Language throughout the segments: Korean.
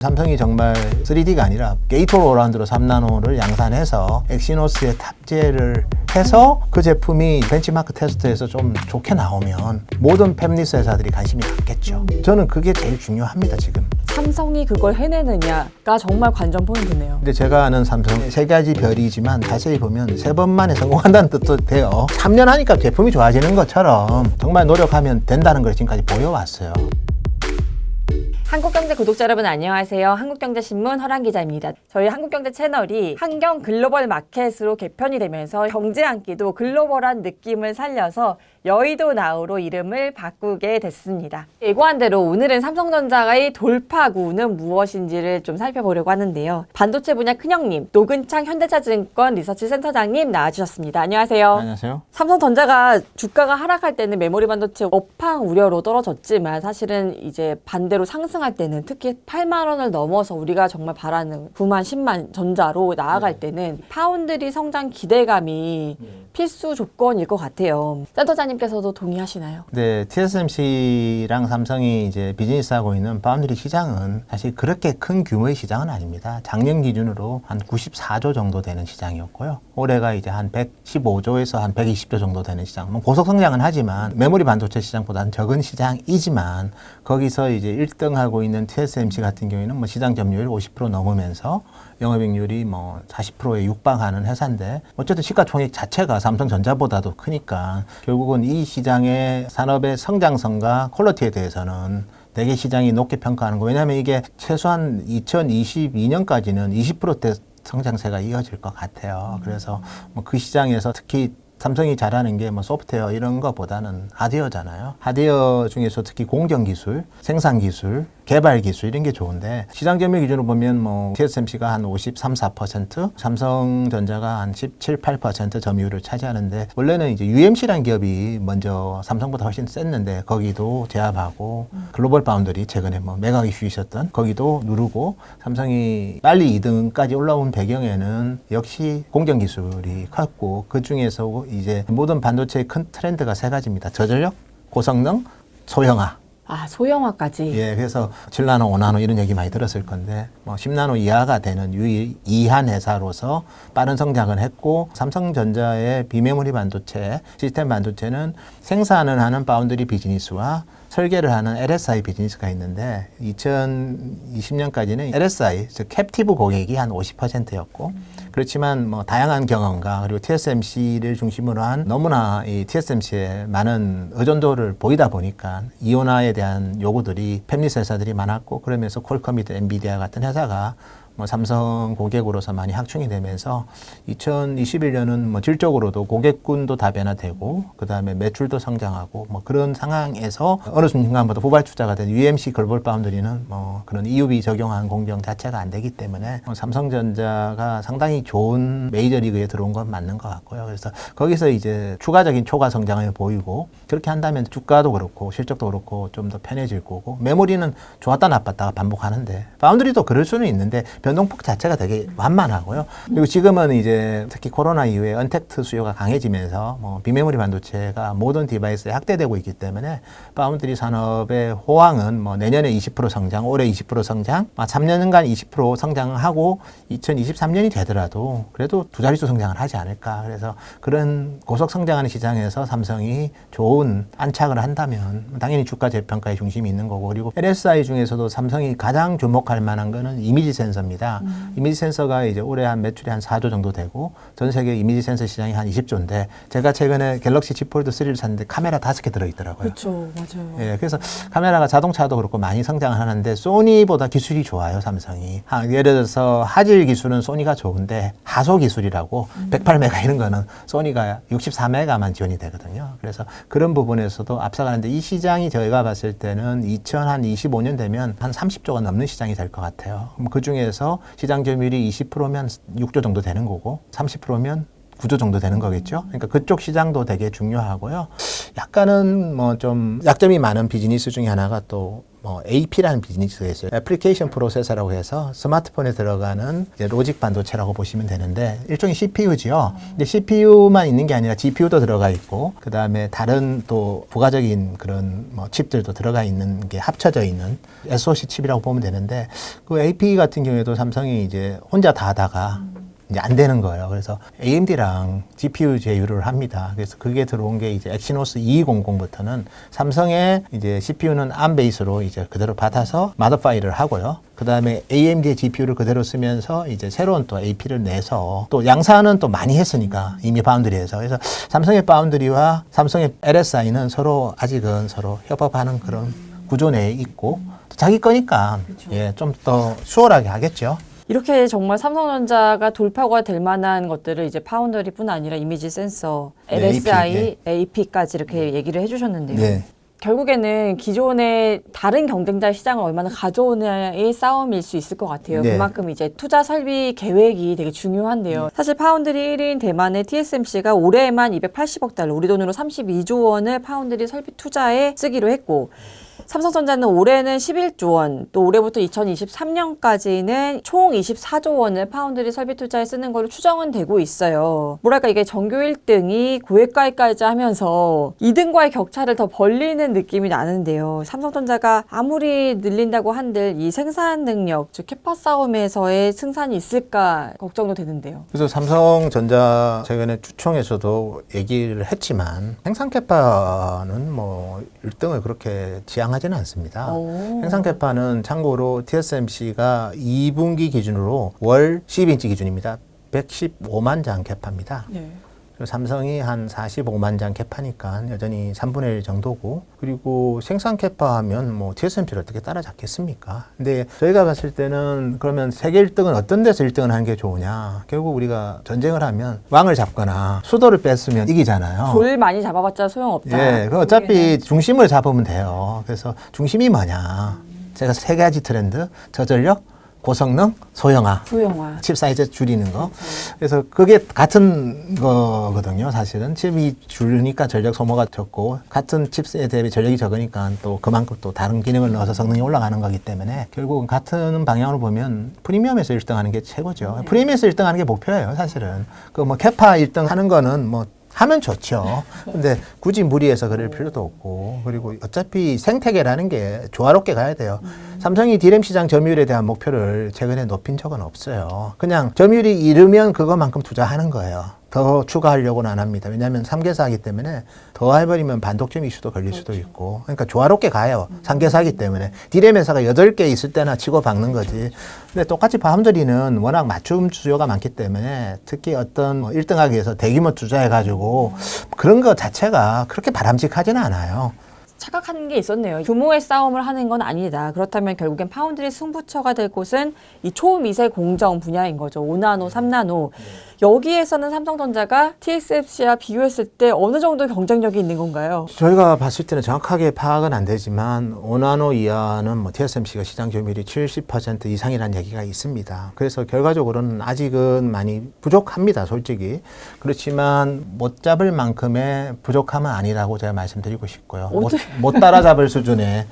삼성이 정말 3D가 아니라 게이트-올라운드로 3나노를 양산해서 엑시노스에 탑재를 해서 그 제품이 벤치마크 테스트에서 좀 좋게 나오면 모든 팹리스 회사들이 관심이 갖겠죠. 저는 그게 제일 중요합니다, 지금. 삼성이 그걸 해내느냐가 정말 관전 포인트네요. 근데 제가 아는 삼성 세 가지 별이지만 자세히 보면 세 번 만에 성공한다는 뜻도 돼요. 3년 하니까 제품이 좋아지는 것처럼 정말 노력하면 된다는 걸 지금까지 보여왔어요. 한국경제 구독자 여러분 안녕하세요. 한국경제신문 허란 기자입니다. 저희 한국경제 채널이 환경 글로벌 마켓으로 개편이 되면서 경제 한끼도 글로벌한 느낌을 살려서 여의도 나우로 이름을 바꾸게 됐습니다. 예고한 대로 오늘은 삼성전자의 돌파구는 무엇인지를 좀 살펴보려고 하는데요. 반도체 분야 큰형님, 노근창 현대차증권 리서치센터장님 나와주셨습니다. 안녕하세요. 안녕하세요. 삼성전자가 주가가 하락할 때는 메모리 반도체 업황 우려로 떨어졌지만 사실은 이제 반대로 상승할 때는 특히 8만 원을 넘어서 우리가 정말 바라는 9만, 10만 전자로 나아갈 때는 파운드리 성장 기대감이 필수 조건일 것 같아요. 센터장님께서도 동의하시나요? 네, TSMC랑 삼성이 이제 비즈니스하고 있는 파운드리 시장은 사실 그렇게 큰 규모의 시장은 아닙니다. 작년 기준으로 한 94조 정도 되는 시장이었고요. 올해가 이제 한 115조에서 한 120조 정도 되는 시장. 뭐 고속 성장은 하지만 메모리 반도체 시장보다는 적은 시장이지만 거기서 이제 1등하고 있는 TSMC 같은 경우에는 뭐 시장 점유율 50% 넘으면서 영업이익률이 뭐 40%에 육박하는 회사인데 어쨌든 시가총액 자체가 삼성전자보다도 크니까 결국은 이 시장의 산업의 성장성과 퀄리티에 대해서는 되게 시장이 높게 평가하는 거. 왜냐하면 이게 최소한 2022년까지는 20%대 성장세가 이어질 것 같아요. 그래서 뭐 그 시장에서 특히 삼성이 잘하는 게 뭐 소프트웨어 이런 것보다는 하드웨어잖아요. 하드웨어 중에서 특히 공정 기술, 생산 기술, 개발 기술 이런 게 좋은데 시장 점유율 기준으로 보면 뭐 TSMC가 한 53, 4%, 삼성전자가 한 17, 8% 점유율을 차지하는데 원래는 이제 UMC라는 기업이 먼저 삼성보다 훨씬 셌는데 거기도 제압하고 글로벌 파운드리 최근에 뭐 메가 이슈 있었던 거기도 누르고 삼성이 빨리 2등까지 올라온 배경에는 역시 공정 기술이 컸고 그 중에서 이제 모든 반도체의 큰 트렌드가 세 가지입니다. 저전력, 고성능, 소형화. 아, 소형화까지. 예, 그래서 7나노, 5나노 이런 얘기 많이 들었을 건데 뭐 10나노 이하가 되는 유일한 회사로서 빠른 성장을 했고 삼성전자의 비메모리 반도체, 시스템 반도체는 생산을 하는 파운드리 비즈니스와 설계를 하는 LSI 비즈니스가 있는데 2020년까지는 LSI, 즉 캡티브 고객이 한 50%였고 그렇지만 뭐 다양한 경험과 그리고 TSMC를 중심으로 한 너무나 이 TSMC에 많은 의존도를 보이다 보니까 이온화에 대한 요구들이 팹리스 회사들이 많았고 그러면서 퀄컴이든 엔비디아 같은 회사가 뭐 삼성 고객으로서 많이 확충이 되면서 2021년은 뭐 질적으로도 고객군도 다변화되고 그 다음에 매출도 성장하고 뭐 그런 상황에서 어느 순간부터 후발 투자가 된 UMC 글로벌 파운드리는 뭐 그런 EUV 적용한 공정 자체가 안 되기 때문에 삼성전자가 상당히 좋은 메이저리그에 들어온 건 맞는 것 같고요. 그래서 거기서 이제 추가적인 초과 성장을 보이고 그렇게 한다면 주가도 그렇고 실적도 그렇고 좀 더 편해질 거고 메모리는 좋았다 나빴다가 반복하는데 파운드리도 그럴 수는 있는데 변동폭 자체가 되게 완만하고요. 그리고 지금은 이제 특히 코로나 이후에 언택트 수요가 강해지면서 뭐 비메모리 반도체가 모든 디바이스에 확대되고 있기 때문에 파운드리 산업의 호황은 뭐 내년에 20% 성장, 올해 20% 성장, 3년간 20% 성장하고 2023년이 되더라도 그래도 두 자릿수 성장을 하지 않을까. 그래서 그런 고속 성장하는 시장에서 삼성이 좋은 안착을 한다면 당연히 주가 재평가의 중심이 있는 거고 그리고 LSI 중에서도 삼성이 가장 주목할 만한 거는 이미지 센서입니다. 이미지 센서가 이제 올해 한 매출이 한 4조 정도 되고 전 세계 이미지 센서 시장이 한 20조인데 제가 최근에 갤럭시 Z 폴드 3를 샀는데 카메라 5개 들어있더라고요. 그렇죠. 맞아요. 예, 그래서 카메라가 자동차도 그렇고 많이 성장을 하는데 소니보다 기술이 좋아요, 삼성이. 예를 들어서 화질 기술은 소니가 좋은데 하소 기술이라고 108메가 이런 거는 소니가 64메가만 지원이 되거든요. 그래서 그런 부분에서도 앞서가는데 이 시장이 저희가 봤을 때는 2025년 되면 한 30조가 넘는 시장이 될 것 같아요. 그 중에서 시장 점유율이 20%면 6조 정도 되는 거고 30%면 구조 정도 되는 거겠죠. 그러니까 그쪽 시장도 되게 중요하고요. 약간은 뭐 좀 약점이 많은 비즈니스 중에 하나가 또 뭐 AP라는 비즈니스가 있어요. 애플리케이션 프로세서라고 해서 스마트폰에 들어가는 이제 로직 반도체라고 보시면 되는데 일종의 CPU지요. 근데 CPU만 있는 게 아니라 GPU도 들어가 있고 그 다음에 다른 또 부가적인 그런 뭐 칩들도 들어가 있는 게 합쳐져 있는 SoC 칩이라고 보면 되는데 그 AP 같은 경우에도 삼성이 이제 혼자 다 하다가 이제 안 되는 거예요. 그래서 AMD랑 GPU 제휴를 합니다. 그래서 그게 들어온 게 이제 엑시노스 2200부터는 삼성의 이제 CPU는 ARM 베이스로 이제 그대로 받아서 마더 파일을 하고요. 그 다음에 AMD의 GPU를 그대로 쓰면서 이제 새로운 또 AP를 내서 또 양산은 또 많이 했으니까 이미 파운드리에서. 그래서 삼성의 파운드리와 삼성의 LSI는 서로 아직은 서로 협업하는 그런 구조 내에 있고 자기 거니까 예, 좀 더 수월하게 하겠죠. 이렇게 정말 삼성전자가 돌파구가 될 만한 것들을 이제 파운더리뿐 아니라 이미지 센서, 네, LSI, AP, AP까지 이렇게 얘기를 해주셨는데요. 네. 결국에는 기존의 다른 경쟁자 시장을 얼마나 가져오느냐의 싸움일 수 있을 것 같아요. 네. 그만큼 이제 투자 설비 계획이 되게 중요한데요. 사실 파운드리 1인 대만의 TSMC가 올해만 280억 달러, 우리 돈으로 32조 원을 파운드리 설비 투자에 쓰기로 했고 삼성전자는 올해는 11조 원, 또 올해부터 2023년까지는 총 24조 원을 파운드리 설비 투자에 쓰는 걸로 추정은 되고 있어요. 뭐랄까 이게 전교 1등이 고액가입까지 하면서 2등과의 격차를 더 벌리는 느낌이 나는데요. 삼성전자가 아무리 늘린다고 한들 이 생산 능력, 즉 캐파 싸움에서의 승산이 있을까 걱정도 되는데요. 그래서 삼성전자 최근에 주총에서도 얘기를 했지만 생산 캐파는 뭐 1등을 그렇게 지향하지는 않습니다. 생산 캐파는 참고로 TSMC가 2분기 기준으로 월 12인치 기준입니다. 115만 장 캐파입니다. 네. 삼성이 한 45만 장 캐파니까 여전히 3분의 1 정도고 그리고 생산 캐파 하면 뭐 TSMC를 어떻게 따라잡겠습니까? 근데 저희가 봤을 때는 그러면 세계 1등은 어떤 데서 1등을 하는 게 좋으냐? 결국 우리가 전쟁을 하면 왕을 잡거나 수도를 뺐으면 이기잖아요. 돌 많이 잡아봤자 소용없다. 예, 그 어차피 중심을 잡으면 돼요. 그래서 중심이 뭐냐? 제가 세 가지 트렌드, 저전력, 고성능, 소형화. 칩 사이즈 줄이는 거. 그래서 그게 같은 거거든요, 사실은. 칩이 줄으니까 전력 소모가 적고, 같은 칩에 대비 전력이 적으니까 또 그만큼 또 다른 기능을 넣어서 성능이 올라가는 거기 때문에, 결국은 같은 방향으로 보면 프리미엄에서 1등 하는 게 최고죠. 프리미엄에서 1등 하는 게 목표예요, 사실은. 그 뭐 캐파 1등 하는 거는 뭐 하면 좋죠. 근데 굳이 무리해서 그럴 필요도 없고, 그리고 어차피 생태계라는 게 조화롭게 가야 돼요. 삼성이 디램 시장 점유율에 대한 목표를 최근에 높인 적은 없어요. 그냥 점유율이 이르면 그것만큼 투자하는 거예요. 더 추가하려고는 안 합니다. 왜냐하면 3개사이기 때문에 더 해버리면 반독점 이슈도 걸릴 수도 있고. 그러니까 조화롭게 가요. 3개사이기 때문에. 디램 회사가 8개 있을 때나 치고 박는 거지. 근데 똑같이 파운드리는 워낙 맞춤 수요가 많기 때문에 특히 어떤 1등하기 위해서 대규모 투자해가지고 그런 것 자체가 그렇게 바람직하지는 않아요. 착각하는 게 있었네요. 규모의 싸움을 하는 건 아니다. 그렇다면 결국엔 파운드리 승부처가 될 곳은 이 초미세 공정 분야인 거죠. 5나노, 3나노. 여기에서는 삼성전자가 TSMC와 비교했을 때 어느 정도 경쟁력이 있는 건가요? 저희가 봤을 때는 정확하게 파악은 안 되지만 5나노 이하는 뭐 TSMC가 시장 점유율이 70% 이상이라는 얘기가 있습니다. 그래서 결과적으로는 아직은 많이 부족합니다, 솔직히. 그렇지만 못 잡을 만큼의 부족함은 아니라고 제가 말씀드리고 싶고요. 못 따라잡을 수준에.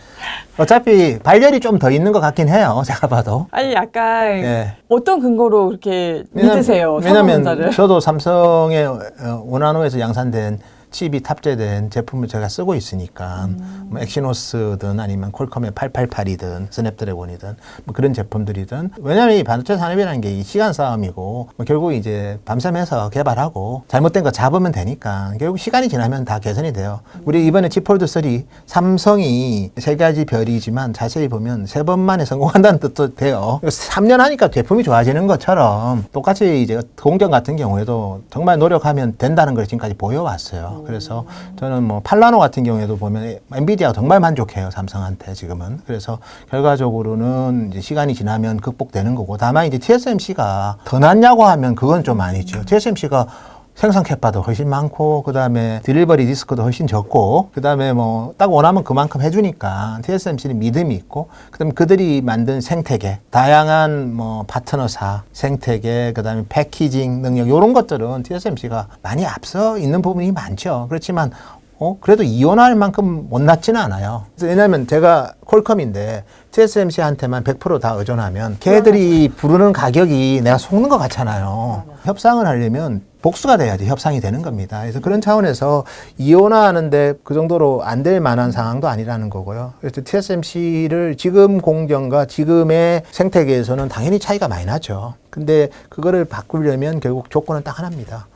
어차피 발열이 좀 더 있는 것 같긴 해요, 제가 봐도. 아니 약간 예. 어떤 근거로 그렇게 믿으세요? 왜냐면 삼성전자를? 저도 삼성의 5나노에서 양산된 칩이 탑재된 제품을 제가 쓰고 있으니까 뭐 엑시노스든 아니면 퀄컴의 888이든 스냅드래곤이든 뭐 그런 제품들이든 왜냐하면 이 반도체 산업이라는 게 이 시간 싸움이고 뭐 결국 이제 밤샘해서 개발하고 잘못된 거 잡으면 되니까 결국 시간이 지나면 다 개선이 돼요. 우리 이번에 칩폴드 3 삼성이 3가지 별이지만 자세히 보면 3번 만에 성공한다는 뜻도 돼요. 3년 하니까 제품이 좋아지는 것처럼 똑같이 이제 공정 같은 경우에도 정말 노력하면 된다는 걸 지금까지 보여왔어요. 그래서 저는 뭐 8나노 같은 경우에도 보면 엔비디아가 정말 만족해요, 삼성한테 지금은. 그래서 결과적으로는 이제 시간이 지나면 극복되는 거고, 다만 이제 TSMC가 더 낫냐고 하면 그건 좀 아니죠. TSMC가 생산 캐파도 훨씬 많고, 그 다음에 딜리버리 리스크도 훨씬 적고, 그 다음에 뭐 딱 원하면 그만큼 해주니까 TSMC는 믿음이 있고, 그 다음에 그들이 만든 생태계, 다양한 뭐 파트너사, 생태계, 그 다음에 패키징 능력, 이런 것들은 TSMC가 많이 앞서 있는 부분이 많죠. 그렇지만 그래도 이혼할 만큼 못났지는 않아요. 왜냐하면 제가 퀄컴인데 TSMC한테만 100%다 의존하면 걔들이 부르는 가격이 내가 속는 것 같잖아요. 협상을 하려면 복수가 돼야지 협상이 되는 겁니다. 그래서 그런 차원에서 이혼하는데 그 정도로 안 될 만한 상황도 아니라는 거고요. 그래서 TSMC를 지금 공정과 지금의 생태계에서는 당연히 차이가 많이 나죠. 근데 그거를 바꾸려면 결국 조건은 딱 하나입니다.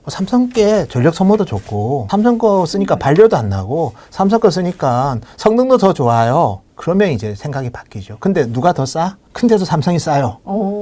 삼성께 전력 소모도 좋고, 삼성 거 쓰니까 발열도 안 나고, 삼성 거 쓰니까 성능도 더 좋아요. 그러면 이제 생각이 바뀌죠. 근데 누가 더 싸? 근데도 삼성이 싸요.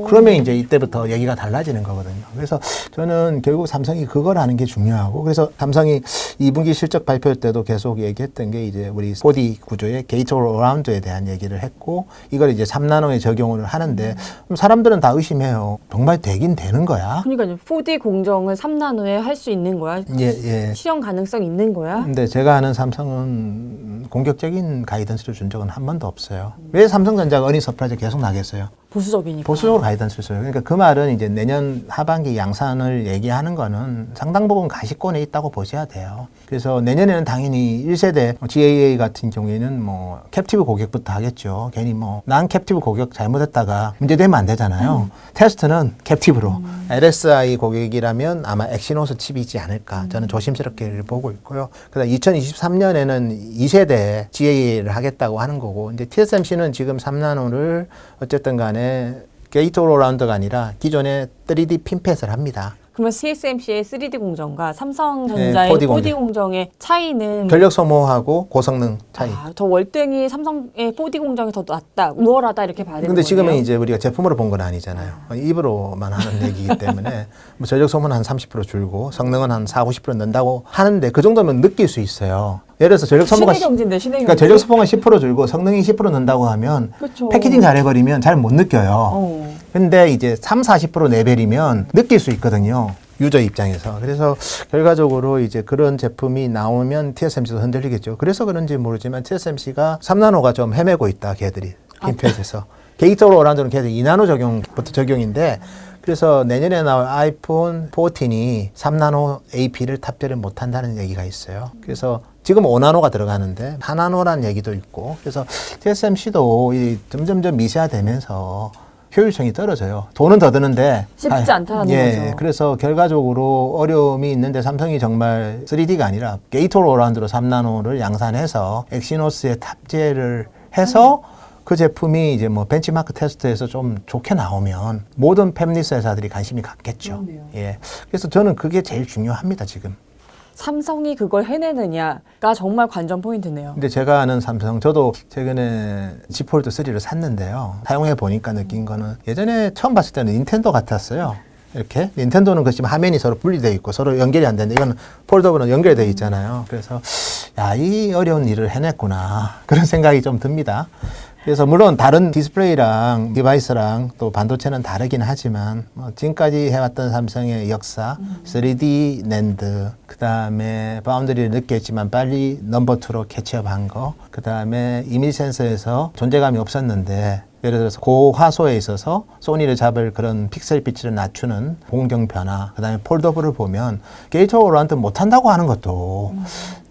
그러면 이제 이때부터 얘기가 달라지는 거거든요. 그래서 저는 결국 삼성이 그걸 하는 게 중요하고, 그래서 삼성이 2분기 실적 발표 때도 계속 얘기했던 게 이제 우리 4D 구조의 게이트 어라운드에 대한 얘기를 했고, 이걸 이제 3나노에 적용을 하는데, 사람들은 다 의심해요. 정말 되긴 되는 거야? 그러니까 4D 공정을 3나노에 할 수 있는 거야? 예. 실현 가능성 있는 거야? 근데 제가 아는 삼성은 공격적인 가이던스를 준 적은 한 번도 없어요. 왜 삼성전자가 어닝 서프라이즈 계속 나겠어요? 보수적이니까. 보수적으로 가이던스를 써요. 그러니까 그 말은 이제 내년 하반기 양산을 얘기하는 거는 상당 부분 가시권에 있다고 보셔야 돼요. 그래서 내년에는 당연히 1세대 GAA 같은 경우에는 뭐 캡티브 고객부터 하겠죠. 괜히 뭐 난 캡티브 고객 잘못했다가 문제되면 안 되잖아요. 테스트는 캡티브로. LSI 고객이라면 아마 엑시노스 칩이지 않을까. 저는 조심스럽게 보고 있고요. 그다음 2023년에는 2세대 GAA를 하겠다고 하는 거고, 이제 TSMC는 지금 3나노를 어쨌든 간에 게이트 올라운드가 아니라 기존의 3D 핀펫을 합니다. 그러면 TSMC의 3D 공정과 삼성전자의 4D 4D 공정의 차이는 전력 소모하고 고성능 차이. 더 월등히 삼성의 4D 공정이 더 낫다, 우월하다 이렇게 봐야 되는 근데 거예요? 지금은 이제 우리가 제품으로 본 건 아니잖아요. 입으로만 하는 얘기이기 때문에 뭐 전력 소모는 한 30% 줄고 성능은 한 40~50% 는다고 하는데 그 정도면 느낄 수 있어요. 예를 들어서 전력 소모가 신의 경제인데 신의 경제. 그러니까 전력 소모가 10% 줄고 성능이 10% 는다고 하면 그쵸. 패키징 잘해버리면 잘 못 느껴요. 근데 이제 30~40% 레벨이면 느낄 수 있거든요. 유저 입장에서. 그래서 결과적으로 이제 그런 제품이 나오면 TSMC도 흔들리겠죠. 그래서 그런지 모르지만 TSMC가 3나노가 좀 헤매고 있다, 걔들이. 핀펫에서. 게이트로 오란드는 걔들 2나노 적용부터 적용인데, 그래서 내년에 나올 아이폰 14이 3나노 AP를 탑재를 못 한다는 얘기가 있어요. 그래서 지금 5나노가 들어가는데 4나노라는 얘기도 있고, 그래서 TSMC도 점점점 미세화되면서 효율성이 떨어져요. 돈은 더 드는데 쉽지 않다는 거죠. 그래서 결과적으로 어려움이 있는데 삼성이 정말 3D가 아니라 게이트 올라운드로 3나노를 양산해서 엑시노스에 탑재를 해서 그 제품이 이제 뭐 벤치마크 테스트에서 좀 좋게 나오면 모든 팹리스 회사들이 관심이 갖겠죠. 그러네요. 예. 그래서 저는 그게 제일 중요합니다, 지금. 삼성이 그걸 해내느냐가 정말 관전 포인트네요. 근데 제가 아는 삼성, 저도 최근에 Z 폴드 3를 샀는데요. 사용해 보니까 느낀 거는 예전에 처음 봤을 때는 닌텐도 같았어요. 이렇게 닌텐도는 그 지금 화면이 서로 분리되어 있고 서로 연결이 안 되는데 이건 폴더블은 연결되어 있잖아요. 그래서 야, 이 어려운 일을 해냈구나 그런 생각이 좀 듭니다. 그래서 물론 다른 디스플레이랑 디바이스랑 또 반도체는 다르긴 하지만 뭐 지금까지 해왔던 삼성의 역사, 3D 낸드, 그 다음에 바운더리를 느꼈지만 빨리 넘버2로 캐치업한 거, 그 다음에 이미지 센서에서 존재감이 없었는데 예를 들어서 고화소에 있어서 소니를 잡을 그런 픽셀 비치를 낮추는 공정 변화, 그 다음에 폴더블을 보면 게이트 오라운드 못한다고 하는 것도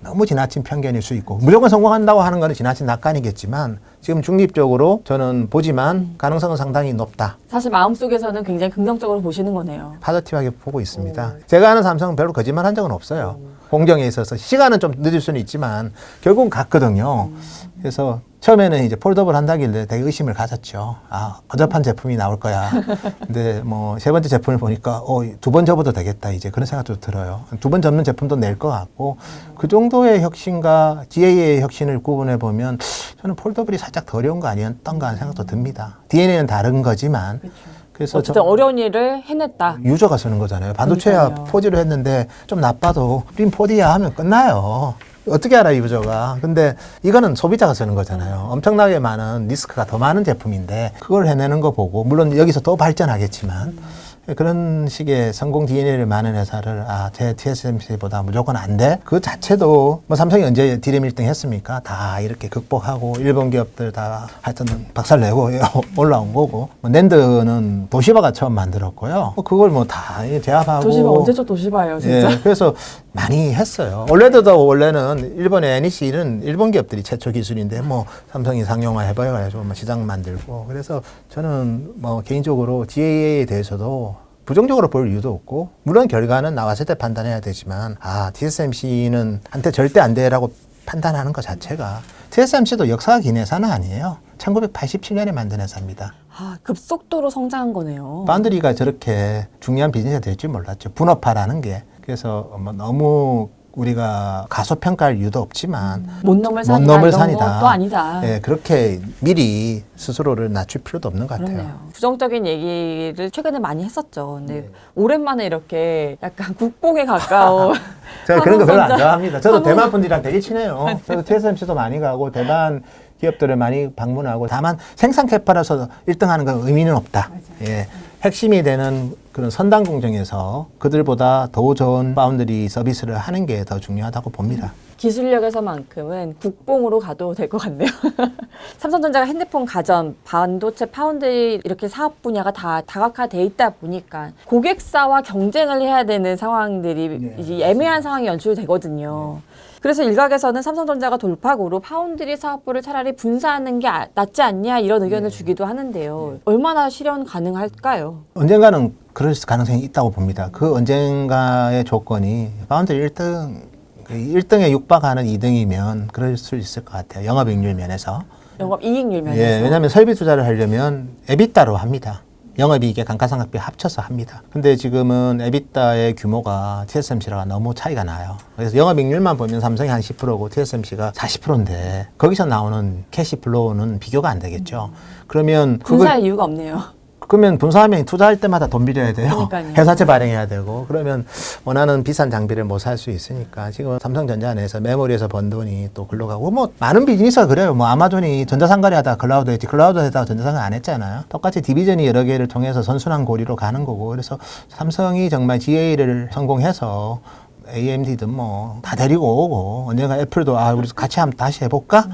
너무 지나친 편견일 수 있고, 무조건 성공한다고 하는 것은 지나친 낙관이겠지만 지금 중립적으로 저는 보지만 가능성은 상당히 높다. 사실 마음속에서는 굉장히 긍정적으로 보시는 거네요. 파저티브하게 보고 있습니다. 제가 아는 삼성은 별로 거짓말한 적은 없어요. 공정에 있어서 시간은 좀 늦을 수는 있지만 결국은 갔거든요. 그래서 처음에는 이제 폴더블 한다길래 되게 의심을 가졌죠. 아, 어접한 제품이 나올 거야. 근데 뭐 세 번째 제품을 보니까 2번 접어도 되겠다, 이제 그런 생각도 들어요. 2번 접는 제품도 낼 것 같고, 그 정도의 혁신과 GAA의 혁신을 구분해 보면 저는 폴더블이 살짝 더 어려운 거 아니었던가 하는 생각도 듭니다. DNA는 다른 거지만. 그래서 어쨌든 어려운 일을 해냈다. 유저가 쓰는 거잖아요. 반도체야 그러니까요. 4D로 했는데 좀 나빠도 우린 4D야 하면 끝나요. 어떻게 알아, 유저가. 근데 이거는 소비자가 쓰는 거잖아요. 엄청나게 많은 리스크가 더 많은 제품인데 그걸 해내는 거 보고, 물론 여기서 더 발전하겠지만 그런 식의 성공 DNA를 많은 회사를 제 TSMC보다 무조건 안 돼? 그 자체도 뭐 삼성이 언제 디램 1등 했습니까? 다 이렇게 극복하고 일본 기업들 다 하여튼 박살내고 올라온 거고 뭐 낸드는 도시바가 처음 만들었고요. 그걸 뭐 다 제압하고 도시바 언제죠? 도시바예요, 진짜. 예, 그래서 많이 했어요. 원래도 원래는 일본의 NEC는 일본 기업들이 최초 기술인데 뭐 삼성이 상용화 해봐가지고 뭐 시장 만들고 그래서 저는 뭐 개인적으로 GAA에 대해서도 부정적으로 볼 이유도 없고 물론 결과는 나왔을 때 판단해야 되지만 TSMC는 한테 절대 안 돼라고 판단하는 것 자체가 TSMC도 역사가 긴 회사는 아니에요. 1987년에 만든 회사입니다. 급속도로 성장한 거네요. 파운드리가 저렇게 중요한 비즈니스가 될 줄 몰랐죠. 분업화라는 게. 그래서 뭐 너무 우리가 가소평가할 이유도 없지만 못 넘을 못 산이다. 넘을 이런 산이다. 것도 아니다. 예, 그렇게 미리 스스로를 낮출 필요도 없는 것 같아요. 그렇네요. 부정적인 얘기를 최근에 많이 했었죠. 근데 네. 오랜만에 이렇게 약간 국뽕에 가까운 제가 그런 거 별로 안 삼성전자. 좋아합니다. 저도 대만 분들이랑 되게 친해요. 저도 TSMC도 많이 가고 대만 기업들을 많이 방문하고 다만 생산 캐파라서 1등하는 건 의미는 없다. 예, 핵심이 되는 그런 선단 공정에서 그들보다 더 좋은 파운드리 서비스를 하는 게 더 중요하다고 봅니다. 기술력에서만큼은 국뽕으로 가도 될 것 같네요. 삼성전자가 핸드폰, 가전, 반도체, 파운드리 이렇게 사업 분야가 다 다각화돼 있다 보니까 고객사와 경쟁을 해야 되는 상황들이 이제 애매한 상황이 연출되거든요. 그래서 일각에서는 삼성전자가 돌파구로 파운드리 사업부를 차라리 분사하는 게 낫지 않냐 이런 의견을 주기도 하는데요. 얼마나 실현 가능할까요? 언젠가는 그럴 가능성이 있다고 봅니다. 그 언젠가의 조건이 파운드리 1등에 육박하는 2등이면 그럴 수 있을 것 같아요. 영업이익률 면에서. 영업이익률 면에서. 예, 왜냐하면 설비 투자를 하려면 에비타로 합니다. 영업이익에 감가상각비 합쳐서 합니다. 근데 지금은 에비타의 규모가 TSMC랑 너무 차이가 나요. 그래서 영업이익률만 보면 삼성이 한 10%고 TSMC가 40%인데 거기서 나오는 캐시 플로우는 비교가 안 되겠죠. 그러면 분사할 이유가 없네요. 그러면 분사하면 투자할 때마다 돈 빌려야 돼요. 그러니까요. 회사채 발행해야 되고 그러면 원하는 비싼 장비를 못 살 수 있으니까 지금 삼성전자 내에서 메모리에서 번 돈이 또 글로 가고 뭐 많은 비즈니스가 그래요. 뭐 아마존이 전자상거래 하다가 클라우드 했지 클라우드 하다가 전자상거래 안 했잖아요. 똑같이 디비전이 여러 개를 통해서 선순환 고리로 가는 거고 그래서 삼성이 정말 GA를 성공해서 AMD든 뭐 다 데리고 오고 언젠가 애플도 우리 같이 한번 다시 해볼까?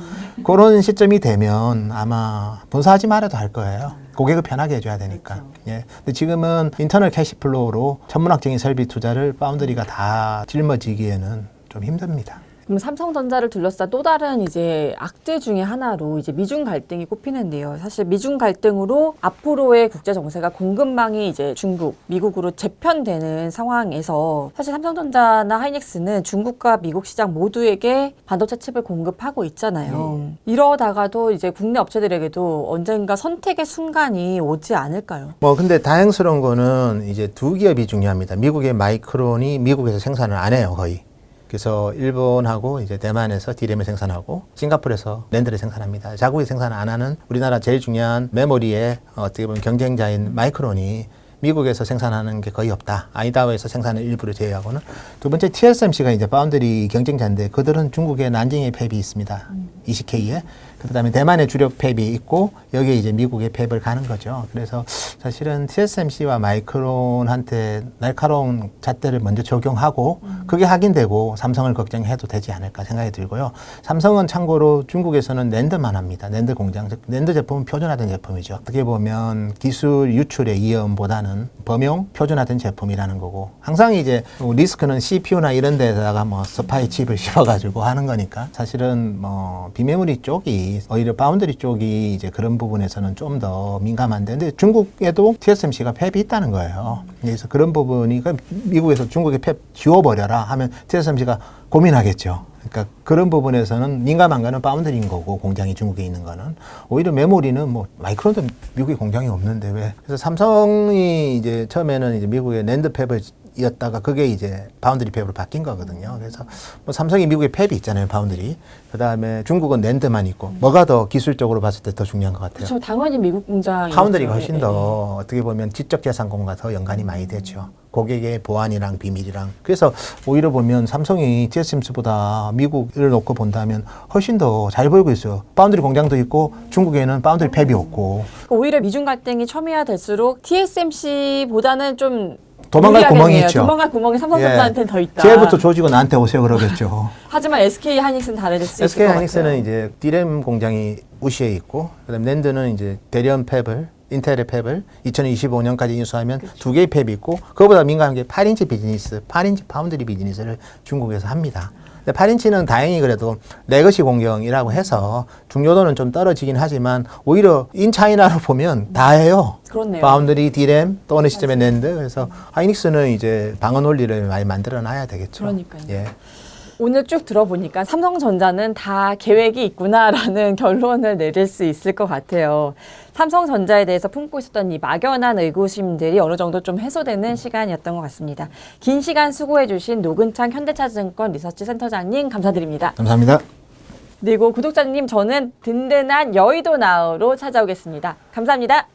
그런 시점이 되면 아마 분사하지 말아도 할 거예요. 고객을 편하게 해줘야 되니까. 그렇죠. 예. 근데 지금은 인터널 캐시플로우로 천문학적인 설비 투자를 파운드리가 다 짊어지기에는 좀 힘듭니다. 그럼 삼성전자를 둘러싼 또 다른 이제 악재 중에 하나로 이제 미중 갈등이 꼽히는데요. 사실 미중 갈등으로 앞으로의 국제 정세가 공급망이 이제 중국, 미국으로 재편되는 상황에서 사실 삼성전자나 하이닉스는 중국과 미국 시장 모두에게 반도체 칩을 공급하고 있잖아요. 이러다가도 이제 국내 업체들에게도 언젠가 선택의 순간이 오지 않을까요? 뭐 근데 다행스러운 거는 이제 두 기업이 중요합니다. 미국의 마이크론이 미국에서 생산을 안 해요, 거의. 그래서 일본하고 이제 대만에서 디램을 생산하고 싱가포르에서 랜드를 생산합니다. 자국이 생산 안 하는 우리나라 제일 중요한 메모리의 어떻게 보면 경쟁자인 마이크론이 미국에서 생산하는 게 거의 없다. 아이다오에서 생산을 일부를 제외하고는. 두 번째 TSMC가 이제 파운드리 경쟁자인데 그들은 중국의 난징에 팹이 있습니다. 20K에. 그다음에 대만의 주력 팹이 있고 여기에 이제 미국의 팹을 가는 거죠. 그래서 사실은 TSMC와 마이크론한테 날카로운 잣대를 먼저 적용하고 그게 확인되고 삼성을 걱정해도 되지 않을까 생각이 들고요. 삼성은 참고로 중국에서는 낸드만 합니다. 낸드 공장, 즉 낸드 제품은 표준화된 제품이죠. 어떻게 보면 기술 유출의 위험보다는 범용 표준화된 제품이라는 거고 항상 이제 리스크는 CPU나 이런 데다가 뭐 스파이 칩을 씹어가지고 하는 거니까 사실은 뭐 비메모리 쪽이 오히려 바운더리 쪽이 이제 그런 부분에서는 좀 더 민감한데 근데 중국에도 TSMC가 팹이 있다는 거예요. 그래서 그런 부분이 미국에서 중국의 팹 지워버려라 하면 TSMC가 고민하겠죠. 그러니까 그런 부분에서는 민감한 거는 바운더리인 거고 공장이 중국에 있는 거는 오히려 메모리는 뭐 마이크론도 미국에 공장이 없는데 왜? 그래서 삼성이 이제 처음에는 이제 미국의 낸드 팹을 팹이었다가 그게 이제 바운드리 팹으로 바뀐 거거든요. 그래서 뭐 삼성이 미국에 팹이 있잖아요, 바운드리. 그다음에 중국은 낸드만 있고 뭐가 더 기술적으로 봤을 때 더 중요한 것 같아요. 그렇죠. 당연히 미국 공장이 파운드리가 훨씬 더 어떻게 보면 지적재산권과 더 연관이 많이 되죠. 고객의 보안이랑 비밀이랑. 그래서 오히려 보면 삼성이 TSMC보다 미국을 놓고 본다면 훨씬 더 잘 보이고 있어요. 파운드리 공장도 있고 중국에는 파운드리 팹이 없고. 오히려 미중 갈등이 첨예화될수록 TSMC보다는 좀 도망갈 구멍이 유리하겠네요. 있죠. 도망갈 구멍이 삼성전자한테는 더 있다. 제일부터 조지고 나한테 오세요 그러겠죠. 하지만 SK 하이닉스는 다를 수 있을 SK 것 같아요. 하이닉스는 이제 디램 공장이 우시에 있고, 그다음 낸드는 이제 대련 팹을 인텔의 팹을 2025년까지 인수하면 두 개의 팹이 있고, 그거보다 민감한 게 8인치 비즈니스, 8인치 파운드리 비즈니스를 중국에서 합니다. 근데 8인치는 다행히 그래도 레거시 공정이라고 해서 중요도는 좀 떨어지긴 하지만 오히려 인차이나로 보면 다 해요. 그렇네요. 파운드리, 디램, 또 어느 시점에 낸드. 그래서 하이닉스는 이제 방어 논리를 많이 만들어 놔야 되겠죠. 그러니까요. 예. 오늘 쭉 들어보니까 삼성전자는 다 계획이 있구나라는 결론을 내릴 수 있을 것 같아요. 삼성전자에 대해서 품고 있었던 이 막연한 의구심들이 어느 정도 좀 해소되는 시간이었던 것 같습니다. 긴 시간 수고해 주신 노근창 현대차증권 리서치 센터장님 감사드립니다. 감사합니다. 그리고 구독자님 저는 든든한 여의도 나우로 찾아오겠습니다. 감사합니다.